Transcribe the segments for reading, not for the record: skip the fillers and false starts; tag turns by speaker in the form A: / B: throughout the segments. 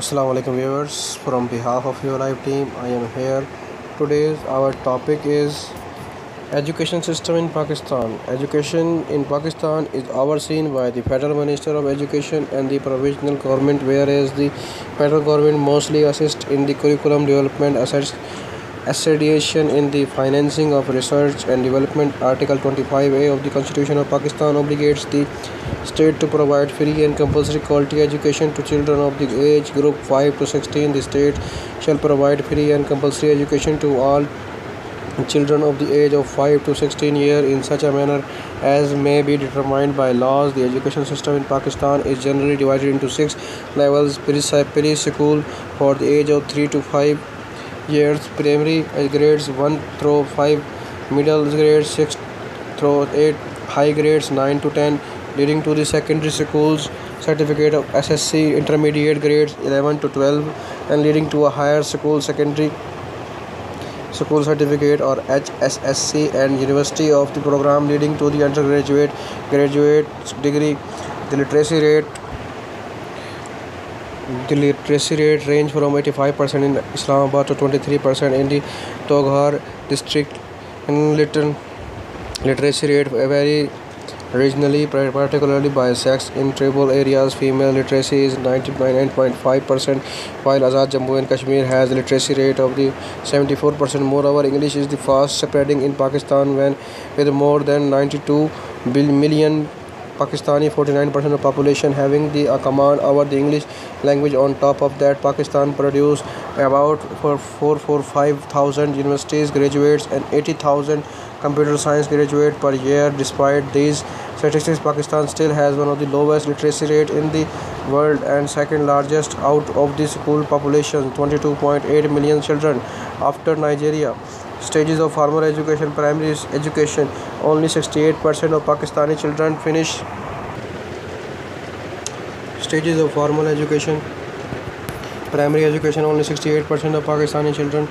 A: Assalamu alaikum viewers. From behalf of your live team, I am here. Today's our topic is education system in Pakistan. Education in Pakistan is overseen by the Federal Minister of Education and the provisional government, whereas the federal government mostly assists in the curriculum development, association in the financing of research and development. Article 25A of the Constitution of Pakistan obligates the state to provide free and compulsory quality education to children of the age group 5 to 16. The state shall provide free and compulsory education to all children of the age of 5 to 16 years in such a manner as may be determined by laws. The education system in Pakistan is generally divided into six levels: pre-school for the age of 3 to 5 years, primary grades 1 through 5, middle grades 6 through 8, high grades 9 to 10, leading to the secondary schools certificate of SSC, intermediate grades 11 to 12, and leading to a higher school secondary school certificate or HSSC, and university of the program leading to the undergraduate graduate degree. The literacy rate range from 85% in Islamabad to 23% in the Toghar district. In literacy rate vary regionally, particularly by sex. In tribal areas, female literacy is 99.5%, while Azad Jammu and Kashmir has a literacy rate of the 74%. Moreover, English is the fast spreading in Pakistan with more than 92 million Pakistani, 49% of population having the command over the English language. On top of that, Pakistan produces about 445,000 universities graduates and 80,000 computer science graduates per year. Despite these statistics, Pakistan still has one of the lowest literacy rate in the world and second largest out of the school population, 22.8 million children, after Nigeria. Stages of formal education. Primary education, only 68% of Pakistani children finish. Stages of formal education. Primary education, only 68% of Pakistani children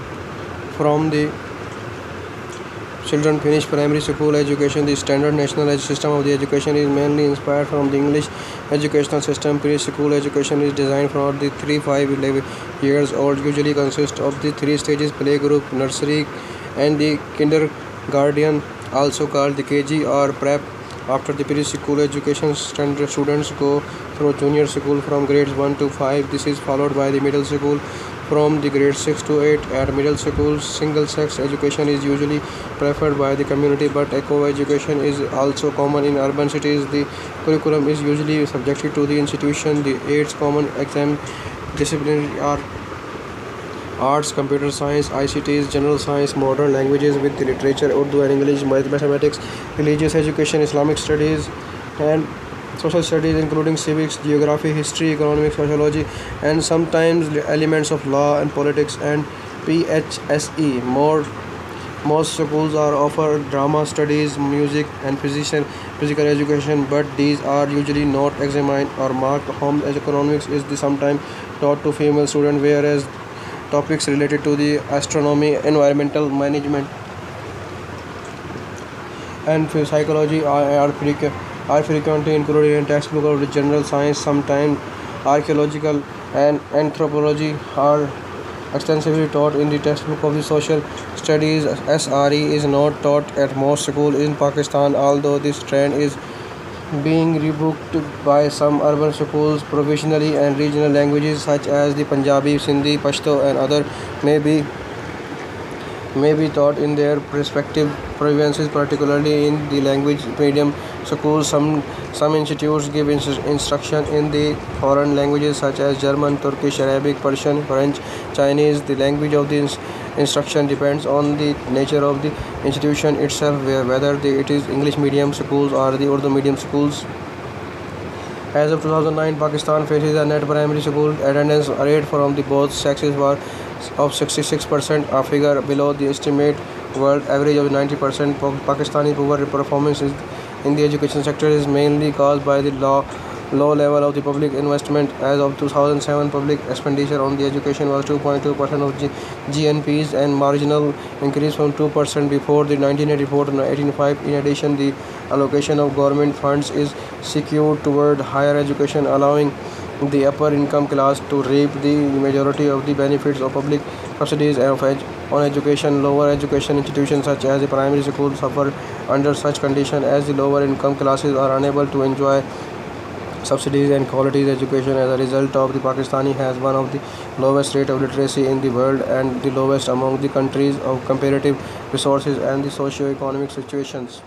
A: finish primary school education. The standard national system of the education is mainly inspired from the English educational system. Preschool education is designed for the 3-5 years old, usually consists of the three stages: playgroup, nursery, and the kindergarten, also called the KG or prep. After the preschool education, students go through junior school from grades 1 to 5. This is followed by the middle school from the grades 6 to 8. At middle school, single-sex education is usually preferred by the community, but co-education is also common in urban cities. The curriculum is usually subjected to the institution. The 8 common exam disciplines are arts, computer science, ICTs, general science, modern languages with the literature, Urdu and English, mathematics, religious education, Islamic studies, and social studies including civics, geography, history, economics, sociology, and sometimes elements of law and politics, and PHSE. Most schools are offer drama studies, music, and physical education, but these are usually not examined or marked. Home economics is sometimes taught to female students, whereas topics related to the astronomy, environmental management, and psychology are frequently included in textbook of the general science. Sometimes archaeological and anthropology are extensively taught in the textbook of the social studies. SRE is not taught at most schools in Pakistan, although this trend is being rebuked by some urban schools. Provisionally and regional languages such as the Punjabi, Sindhi, Pashto, and other may be taught in their respective provinces, particularly in the language medium schools. Some institutes give instruction in the foreign languages such as German, Turkish, Arabic, Persian, French, Chinese. The language of the instruction depends on the nature of the institution itself, whether it is English medium schools or the Urdu medium schools. As of 2009, Pakistan faces a net primary school attendance rate from the both sexes was of 66%, a figure below the estimate world average of 90%. Pakistani poor performance in the education sector is mainly caused by the low level of the public investment. As of 2007, public expenditure on the education was 2.2% of GNPs, and marginal increase from 2% before the 1984 to 1985. In addition, the allocation of government funds is skewed toward higher education, allowing the upper income class to reap the majority of the benefits of public subsidies on education. Lower education institutions such as the primary school suffer under such conditions as the lower income classes are unable to enjoy subsidies and quality education. As a result of the Pakistani has one of the lowest rate of literacy in the world and the lowest among the countries of comparative resources and the socio-economic situations.